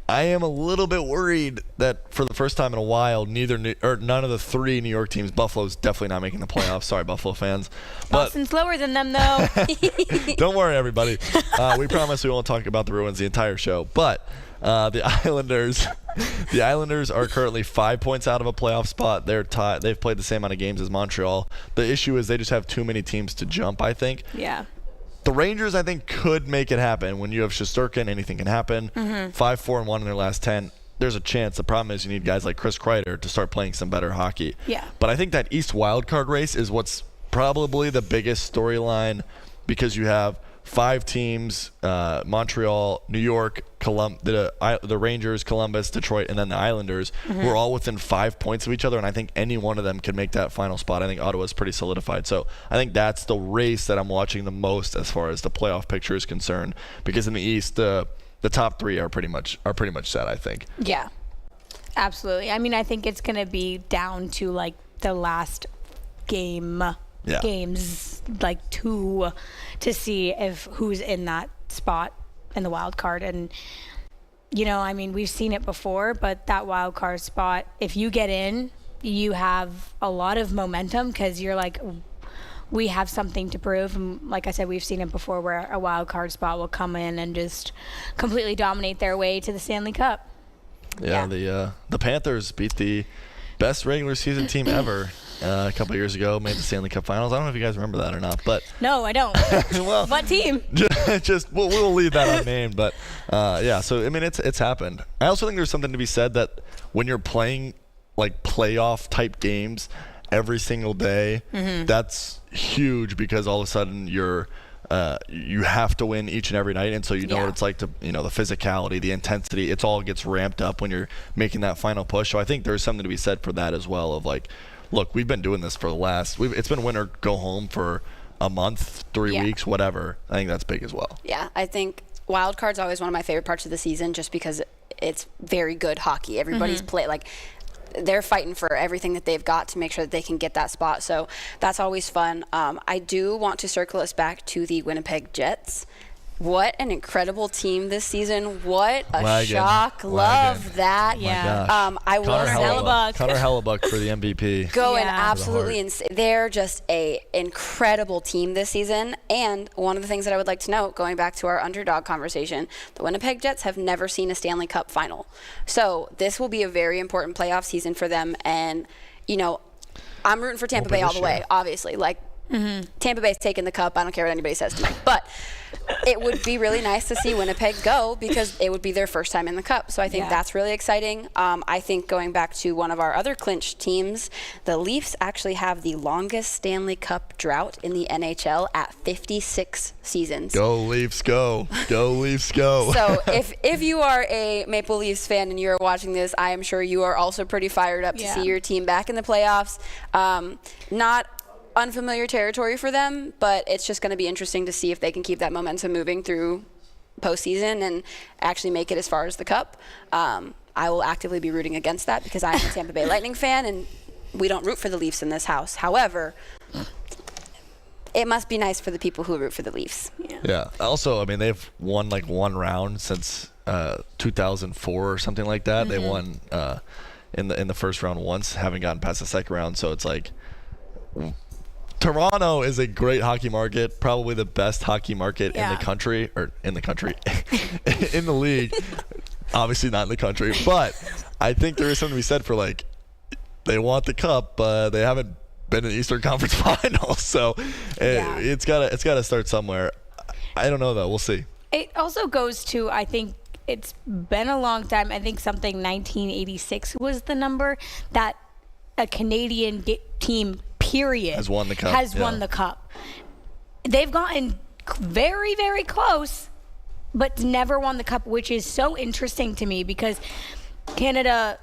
I am a little bit worried that for the first time in a while, none of the three New York teams, Buffalo's definitely not making the playoffs. Sorry, Buffalo fans. Boston's lower than them, though. Don't worry, everybody. We promise we won't talk about the Bruins the entire show. But the Islanders are currently 5 points out of a playoff spot. They're tied. They've played the same amount of games as Montreal. The issue is they just have too many teams to jump, I think. Yeah. The Rangers, I think, could make it happen. When you have Shesterkin, anything can happen. 5-4-1 in their last 10. There's a chance. The problem is you need guys like Chris Kreider to start playing some better hockey. Yeah. But I think that East wildcard race is what's probably the biggest storyline, because you have 5 teams, Montreal, New York, the Rangers, Columbus, Detroit, and then the Islanders, who are all within 5 points of each other, and I think any one of them could make that final spot. I think Ottawa's pretty solidified. So I think that's the race that I'm watching the most as far as the playoff picture is concerned, because in the East, the top 3 are pretty much set, I think. Yeah, absolutely. I mean, I think it's going to be down to like the last games, like 2, to see if who's in that spot in the wild card. And I mean, we've seen it before, but that wild card spot, if you get in, you have a lot of momentum, because you're like, we have something to prove. And like I said, we've seen it before where a wild card spot will come in and just completely dominate their way to the Stanley Cup. Yeah. The Panthers beat the best regular season team ever a couple years ago, made the Stanley Cup Finals. I don't know if you guys remember that or not, but no, I don't. Well, what team? We'll leave that unnamed, but so I mean, it's happened. I also think there's something to be said that when you're playing like playoff type games every single day, that's huge, because all of a sudden you have to win each and every night, and so what it's like to, the physicality, the intensity, it all gets ramped up when you're making that final push. So I think there's something to be said for that as well, of like, look, we've been doing this for it's been win or go home for a month, 3 weeks, whatever. I think that's big as well. Yeah, I think wild card's always one of my favorite parts of the season, just because it's very good hockey. Everybody's they're fighting for everything that they've got to make sure that they can get that spot. So that's always fun. I do want to circle us back to the Winnipeg Jets. What an incredible team this season. What a shock. Love that. Yeah. I will Hellebuck. Connor Hellebuck for the MVP. Going absolutely insane. They're just a incredible team this season. And one of the things that I would like to note, going back to our underdog conversation, the Winnipeg Jets have never seen a Stanley Cup final. So this will be a very important playoff season for them. And, I'm rooting for Tampa Bay all the way, obviously. Like, Tampa Bay's taking the cup. I don't care what anybody says to me. But it would be really nice to see Winnipeg go because it would be their first time in the cup. So I think that's really exciting. I think going back to one of our other clinched teams, the Leafs actually have the longest Stanley Cup drought in the NHL at 56 seasons. Go Leafs, go. Go Leafs, go. So if you are a Maple Leafs fan and you're watching this, I am sure you are also pretty fired up to see your team back in the playoffs. Not unfamiliar territory for them, but it's just going to be interesting to see if they can keep that momentum moving through postseason and actually make it as far as the cup. I will actively be rooting against that because I'm a Tampa Bay Lightning fan and we don't root for the Leafs in this house. However, it must be nice for the people who root for the Leafs. Yeah. Also, I mean, they've won like one round since 2004 or something like that. They won in the first round once, haven't gotten past the second round. So it's like Toronto is a great hockey market, probably the best hockey market in the country, in the league. Obviously not in the country, but I think there is something to be said for like they want the cup, but they haven't been in the Eastern Conference Finals, so it's gotta start somewhere. I don't know though. We'll see. It also goes to, I think it's been a long time. I think something 1986 was the number that a Canadian team period has won the cup. Won the cup. They've gotten very, very close, but never won the cup, which is so interesting to me because Canada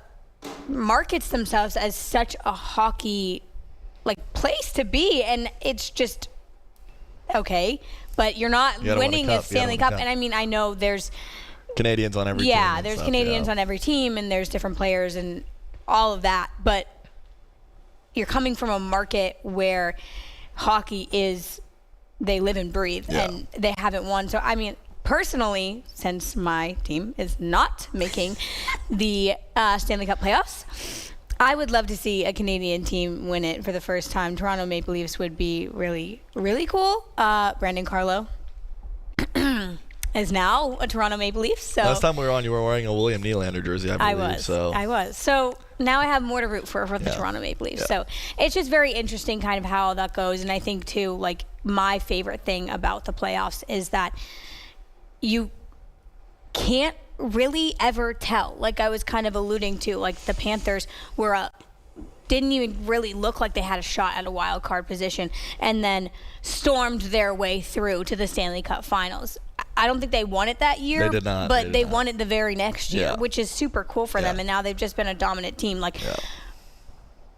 markets themselves as such a hockey place to be, and it's just okay. But you're not winning a Stanley Cup. And I mean, I know there's Canadians on every team. Yeah, there's Canadians on every team, and there's different players and all of that, but you're coming from a market where hockey is, they live and breathe, and they haven't won. So, I mean, personally, since my team is not making the Stanley Cup playoffs, I would love to see a Canadian team win it for the first time. Toronto Maple Leafs would be really, really cool. Brandon Carlo is now a Toronto Maple Leaf. So last time we were on, you were wearing a William Nylander jersey, I believe. I was. So now I have more to root for the Toronto Maple Leafs. So it's just very interesting kind of how that goes. And I think, too, like, my favorite thing about the playoffs is that you can't really ever tell. Like I was kind of alluding to, like the Panthers didn't even really look like they had a shot at a wild card position and then stormed their way through to the Stanley Cup Finals. I don't think they won it that year. They did not. But they won it the very next year, which is super cool for them. And now they've just been a dominant team. Like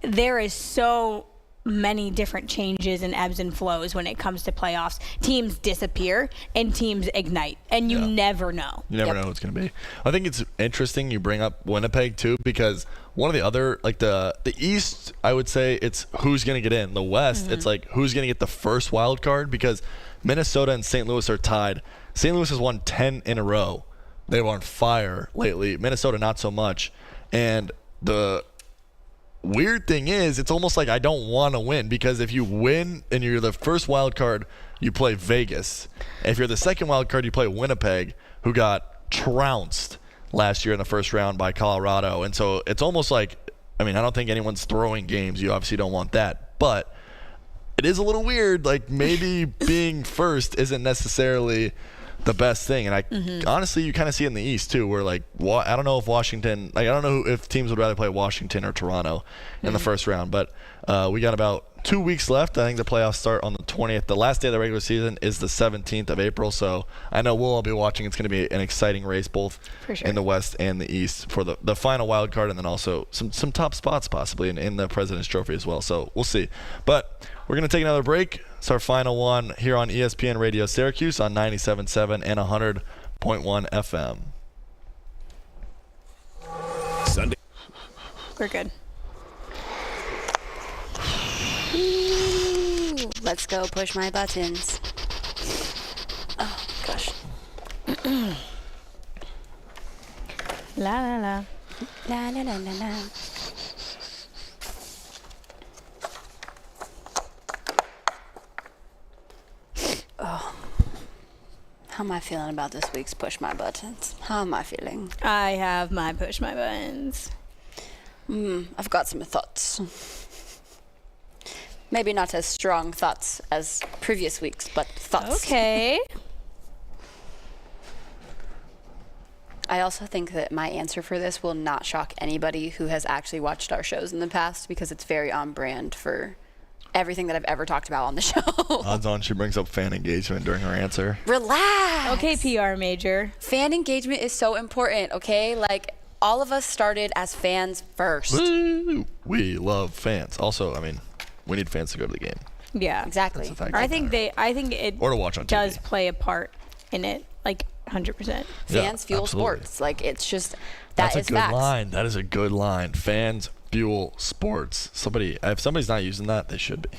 there is so many different changes and ebbs and flows when it comes to playoffs. Teams disappear and teams ignite, and you never know. You never know who it's going to be. I think it's interesting you bring up Winnipeg too, because one of the other, like the East, I would say it's who's going to get in. The West, it's like who's going to get the first wild card, because Minnesota and St. Louis are tied. St. Louis has won 10 in a row. They were on fire lately. Minnesota not so much. And the weird thing is, it's almost like I don't want to win, because if you win and you're the first wild card, you play Vegas. If you're the second wild card, you play Winnipeg, who got trounced last year in the first round by Colorado. And so it's almost like, I mean, I don't think anyone's throwing games. You obviously don't want that. But it is a little weird. Like maybe being first isn't necessarily the best thing. And I honestly, you kind of see it in the East too, where like I don't know if Washington, like I don't know if teams would rather play Washington or Toronto in the first round, but we got about 2 weeks left. I think the playoffs start on the 20th. The last day of the regular season is the 17th of April, so I know we'll all be watching. It's going to be an exciting race both in the West and the East for the final wild card, and then also some top spots possibly in the President's Trophy as well. So we'll see. But we're going to take another break. It's our final one here on ESPN Radio Syracuse on 97.7 and 100.1 FM. Sunday. We're good. Ooh, let's go push my buttons. Oh, gosh. La la la. La la la la la. Oh. How am I feeling about this week's Push My Buttons? How am I feeling? I have my push my buttons. I've got some thoughts. Maybe not as strong thoughts as previous weeks, but thoughts. Okay. I also think that my answer for this will not shock anybody who has actually watched our shows in the past because it's very on brand for everything that I've ever talked about on the show. Odds on she brings up fan engagement during her answer. Relax. Okay, PR major. Fan engagement is so important, okay? Like, all of us started as fans first. Woo! We love fans. Also, I mean, we need fans to go to the game. Yeah. Exactly. That's a fact. I think it Or to watch on TV. does play a part in it, like 100%. Fans Yeah, fuel absolutely. sports. Like, it's just, That's is a good facts. line. That is a good line. Fans fuel sports. If somebody's not using that, they should be.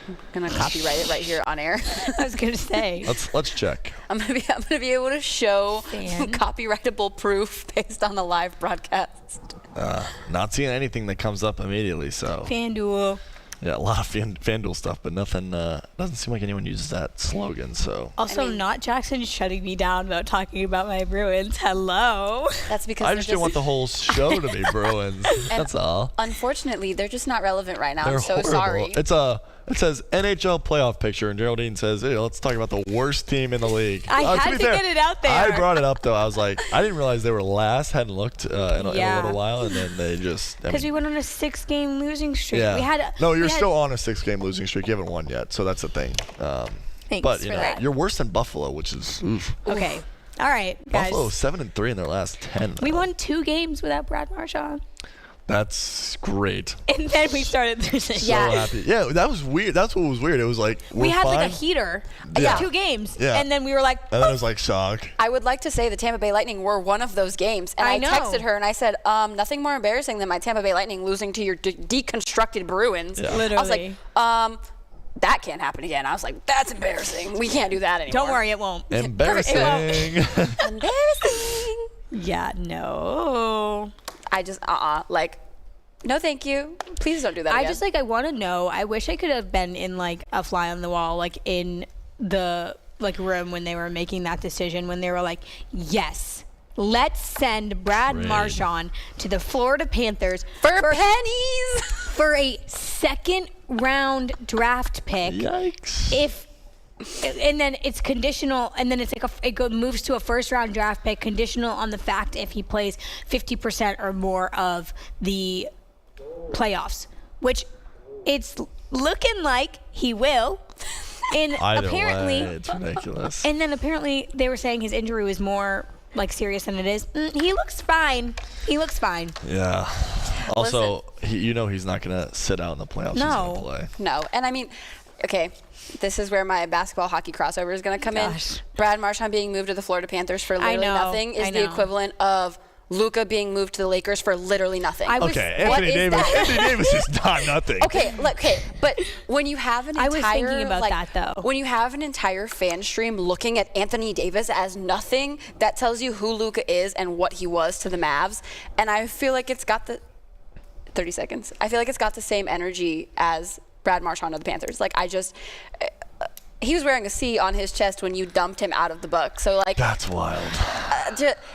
I'm gonna copyright it right here on air. I was gonna say. Let's check. I'm gonna be able to show Fan. copyrightable proof based on the live broadcast. Not seeing anything that comes up immediately. So FanDuel. yeah, a lot of FanDuel stuff, but nothing. Doesn't seem like anyone uses that slogan. So Also, I mean- not Jackson shutting me down about talking about my Bruins. Hello. That's because I they're just didn't want the whole show to be Bruins. That's all. Unfortunately, they're just not relevant right now. They're I'm so horrible. sorry. It says NHL playoff picture, and Geraldine says, "Hey, let's talk about the worst team in the league." I had be to fair, get it out there. I brought it up though. I was like, I didn't realize they were last. Hadn't looked in a Yeah. little while, and then they just. Because we went on a 6-game losing streak. Yeah. We had. No, you're we had- still on a 6-game losing streak. You haven't won yet, so that's the thing. Thanks But for you know, that. you're worse than Buffalo, which is oof. Okay. All right, guys. Buffalo 7-3 in their last 10. We though. won 2 games without Brad Marchand. That's great. And then we started losing. So happy. Yeah, that was weird. That's what was weird. It was like We had fine. like a heater. Yeah. 2 games. Yeah. And then we were like, And then it was like shock. I would like to say the Tampa Bay Lightning were one of those games. And I I know. texted her and I said, nothing more embarrassing than my Tampa Bay Lightning losing to your deconstructed Bruins. Yeah. I was Literally. like, that can't happen again. I was like, that's embarrassing. We can't do that anymore. don't worry, it won't. Embarrassing. Embarrassing. Yeah, no. I just, like, no thank you. Please don't do that again. I want to know. I wish I could have been in like a fly on the wall, like in the like room when they were making that decision, when they were like, yes, let's send Brad Trade. Marchand to the Florida Panthers for pennies. for a 2nd round draft pick. Yikes. And then it's conditional, and then it's like it moves to a 1st round draft pick, conditional on the fact if he plays 50% or more of the playoffs, which it's looking like he will. And Either apparently, way, it's ridiculous. and then apparently they were saying his injury was more like serious than it is. He looks fine. He looks fine. Yeah. Also, he's not going to sit out in the playoffs. He's No. going to play. No. And I mean, okay, this is where my basketball hockey crossover is going to come Gosh. in. Brad Marchand being moved to the Florida Panthers for literally know, nothing I is the know. equivalent of Luka being moved to the Lakers for literally nothing. I was- Okay, What Anthony is Davis. that? Anthony Davis is not nothing. Okay, look, but when you have an I entire, was thinking about like, that, though. when you have an entire fan stream looking at Anthony Davis as nothing, that tells you who Luka is and what he was to the Mavs. And I feel like it's got the 30 seconds. I feel like it's got the same energy as Brad Marchand of the Panthers. Like he was wearing a C on his chest when you dumped him out of the book. So like That's wild.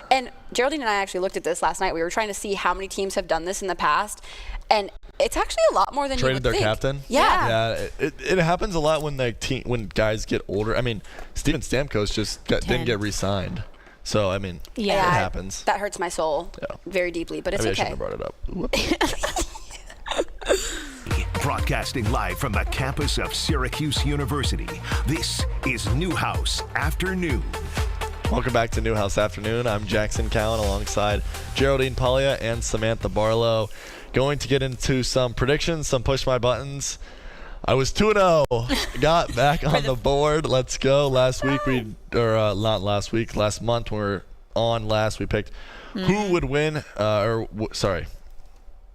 and Geraldine and I actually looked at this last night. We were trying to see how many teams have done this in the past, and it's actually a lot more than you Traded would their think. captain? Yeah. Yeah, it happens a lot when when guys get older. I mean, Steven Stamkos didn't get re-signed. So, I mean, Yeah. it I- happens. That hurts my soul very deeply, but it's Maybe I okay. shouldn't have brought it up. Whoops. Broadcasting live from the campus of Syracuse University, this is Newhouse Afternoon. Welcome back to Newhouse Afternoon. I'm Jackson Cowan alongside Geraldine Pollia and Samantha Barlow. Going to get into some predictions, some push my buttons. I was 2-0. Got back on the board. Let's go. Last month when we were on last, we picked who would win, sorry.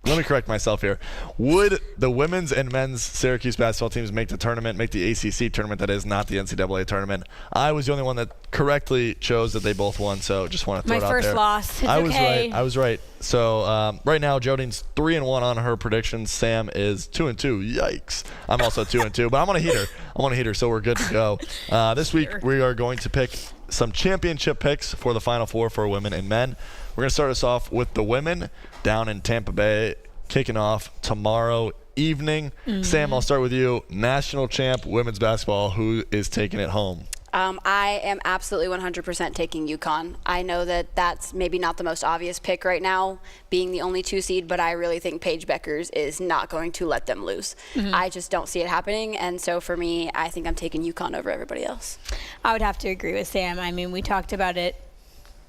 Let me correct myself here. Would the women's and men's Syracuse basketball teams make the tournament, make the ACC tournament, that is not the NCAA tournament? I was the only one that correctly chose that they both won, so just want to throw My it out first there. loss. It's I was okay. right. I was right. So right now, Geraldine's 3-1 on her predictions. Sam is 2-2. Yikes. I'm also 2-2, but I'm on a heater. So we're good to go. This week, we are going to pick some championship picks for the Final Four for women and men. We're going to start us off with the women down in Tampa Bay, kicking off tomorrow evening. Sam, I'll start with you. National champ women's basketball. Who is taking it home? I am absolutely 100% taking UConn. I know that that's maybe not the most obvious pick right now, being the only 2 seed, but I really think Paige Beckers is not going to let them lose. I just don't see it happening, and so for me, I think I'm taking UConn over everybody else. I would have to agree with Sam. I mean, we talked about it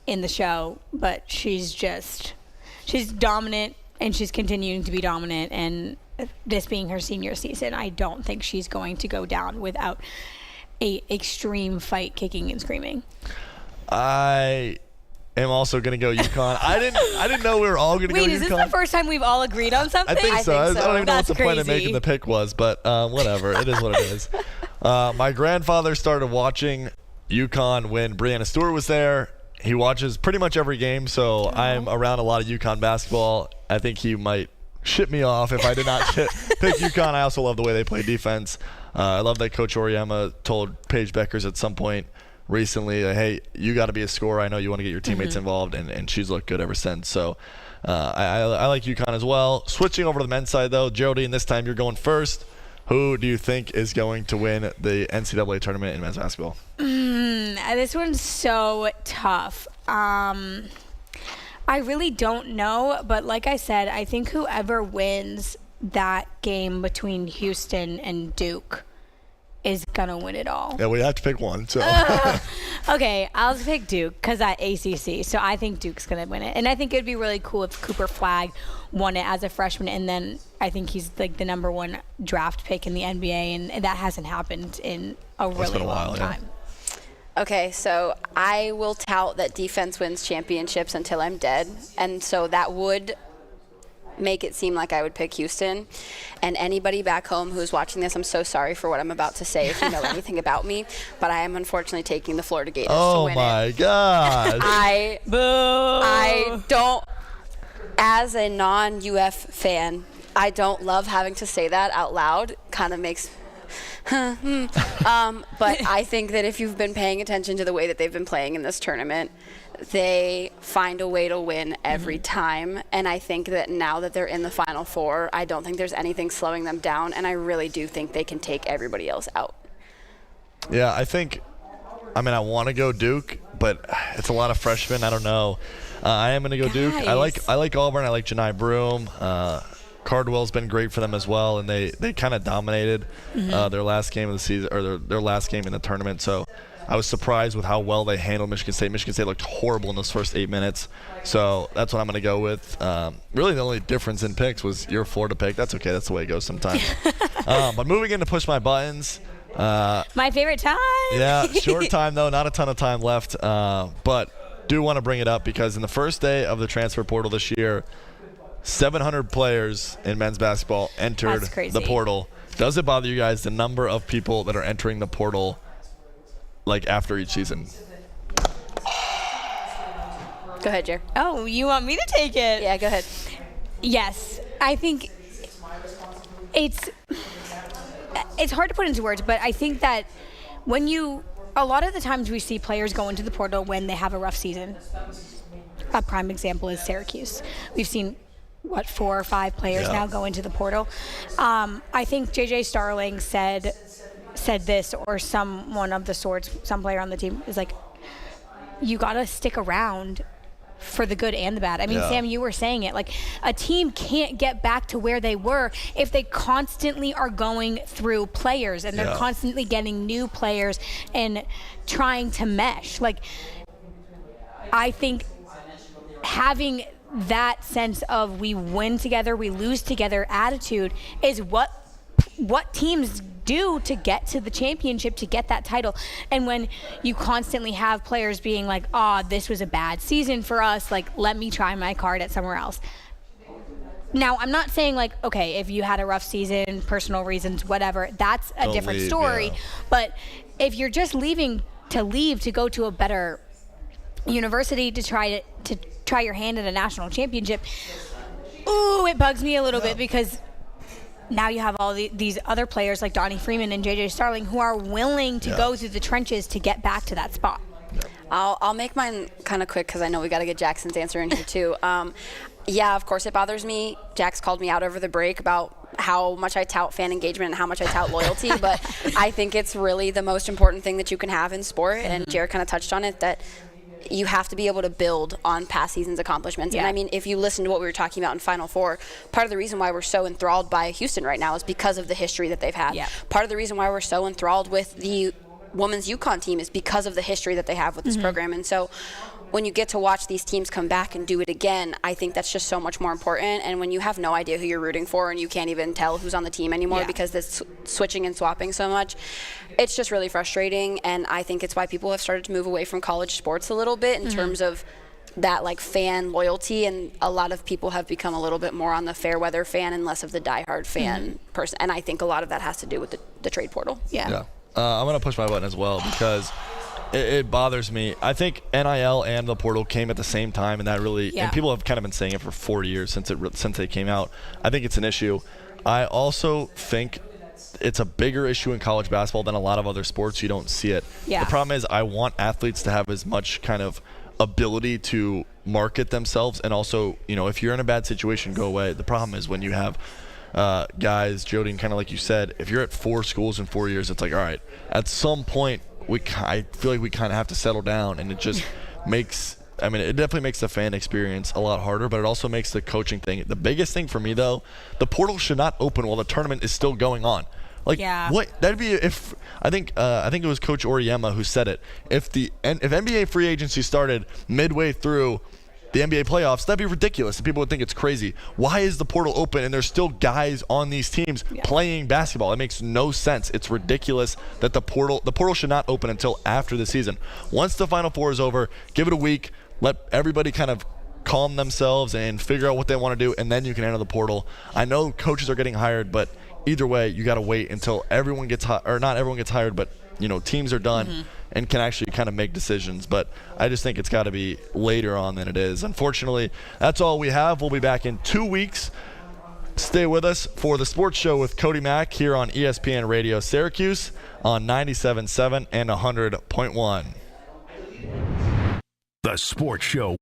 in the show, but she's dominant, and she's continuing to be dominant, and this being her senior season, I don't think she's going to go down without a extreme fight, kicking and screaming. I am also going to go UConn. I didn't know we were all going to go UConn. Wait, is this the first time we've all agreed on something? I think so. I don't even know what the point of crazy. making the pick was, but whatever. It is what it is. My grandfather started watching UConn when Breanna Stewart was there. He watches pretty much every game, so I'm around a lot of UConn basketball. I think he might ship me off if I did not pick UConn. I also love the way they play defense. I love that Coach Oriema told Paige Beckers at some point recently, hey, you got to be a scorer. I know you want to get your teammates involved, and she's looked good ever since. So I like UConn as well. Switching over to the men's side, though, Geraldine, this time you're going first. Who do you think is going to win the NCAA tournament in men's basketball? This one's so tough. I really don't know, but like I said, I think whoever wins that game between Houston and Duke is gonna win it all. Yeah, we have to pick one. So okay, I'll pick Duke because at ACC. So I think Duke's gonna win it, and I think it'd be really cool if Cooper Flagg won it as a freshman, and then I think he's like the #1 draft pick in the NBA, and that hasn't happened in a really long time. Okay, so I will tout that defense wins championships until I'm dead, and so that would make it seem like I would pick Houston. And anybody back home who's watching this, I'm so sorry for what I'm about to say if you know anything about me, but I am unfortunately taking the Florida Gators to win it. Oh my gosh. I don't, as a non-UF fan, I don't love having to say that out loud. Kind of makes but I think that if you've been paying attention to the way that they've been playing in this tournament, they find a way to win every time. And I think that now that they're in the Final Four, I don't think there's anything slowing them down. And I really do think they can take everybody else out. Yeah, I want to go Duke, but it's a lot of freshmen. I don't know. I am going to go Duke. I like Auburn. I like Janai Broome. Cardwell's been great for them as well, and they kind of dominated their last game of the season, or their last game in the tournament. So I was surprised with how well they handled Michigan State. Michigan State looked horrible in those first 8 minutes. So that's what I'm going to go with. Really, the only difference in picks was your Florida pick. That's okay. That's the way it goes sometimes. But moving in to push my buttons. My favorite time. Yeah, short time, though. Not a ton of time left. But do want to bring it up because in the first day of the transfer portal this year, 700 players in men's basketball entered the portal. Does it bother you guys the number of people that are entering the portal like after each season? Go ahead, Jer. Oh, you want me to take it? Yeah, go ahead. Yes, I think it's hard to put into words, but I think that a lot of the times we see players go into the portal when they have a rough season. A prime example is Syracuse. We've seen 4 or 5 players now go into the portal. I think JJ Starling said this, or someone of the sorts, some player on the team is like, you got to stick around for the good and the bad. I mean, Sam, you were saying it. Like, a team can't get back to where they were if they constantly are going through players and they're constantly getting new players and trying to mesh. Like, I think having that sense of we win together, we lose together attitude is what teams do to get to the championship, to get that title. And when you constantly have players being like, this was a bad season for us, like, let me try my card at somewhere else. Now, I'm not saying, like, okay, if you had a rough season, personal reasons, whatever, that's a different story. Yeah. But if you're just leaving to go to a better university to try your hand at a national championship, it bugs me a little bit, because now you have all these other players like Donnie Freeman and JJ Starling who are willing to go through the trenches to get back to that spot. I'll make mine kind of quick because I know we got to get Jackson's answer in here too. Yeah, of course it bothers me. Jax called me out over the break about how much I tout fan engagement and how much I tout loyalty, but I think it's really the most important thing that you can have in sport. And Jared kind of touched on it, that you have to be able to build on past season's accomplishments. Yeah. And I mean, if you listen to what we were talking about in Final Four, part of the reason why we're so enthralled by Houston right now is because of the history that they've had. Yeah. Part of the reason why we're so enthralled with the women's UConn team is because of the history that they have with this program. And so when you get to watch these teams come back and do it again, I think that's just so much more important. And when you have no idea who you're rooting for and you can't even tell who's on the team anymore because this switching and swapping so much, it's just really frustrating. And I think it's why people have started to move away from college sports a little bit in terms of that like fan loyalty, and a lot of people have become a little bit more on the fair weather fan and less of the diehard fan person. And I think a lot of that has to do with the trade portal. Yeah. I'm going to push my button as well because it bothers me. I think NIL and the portal came at the same time, and that really and people have kind of been saying it for 4 years since they came out. I think it's an issue. I also think it's a bigger issue in college basketball than a lot of other sports. You don't see it. Yeah. The problem is I want athletes to have as much kind of ability to market themselves, and also, if you're in a bad situation, go away. The problem is when you have guys, Jody, kind of like you said, if you're at 4 schools in 4 years, it's like, all right, at some point, I feel like we kind of have to settle down, and it just makes – it definitely makes the fan experience a lot harder, but it also makes the coaching thing. The biggest thing for me, though, the portal should not open while the tournament is still going on. What that'd be if I think it was Coach Oriema who said it. If NBA free agency started midway through the NBA playoffs, that'd be ridiculous, and people would think it's crazy. Why is the portal open and there's still guys on these teams playing basketball? It makes no sense. It's ridiculous that the portal should not open until after the season. Once the Final Four is over, give it a week, let everybody kind of calm themselves and figure out what they want to do, and then you can enter the portal. I know coaches are getting hired, but either way, you got to wait until everyone gets hired, or not everyone gets hired, but teams are done and can actually kind of make decisions. But I just think it's got to be later on than it is. Unfortunately, that's all we have. We'll be back in 2 weeks. Stay with us for the Sports Show with Cody Mack here on ESPN Radio Syracuse on 97.7 and 100.1. The Sports Show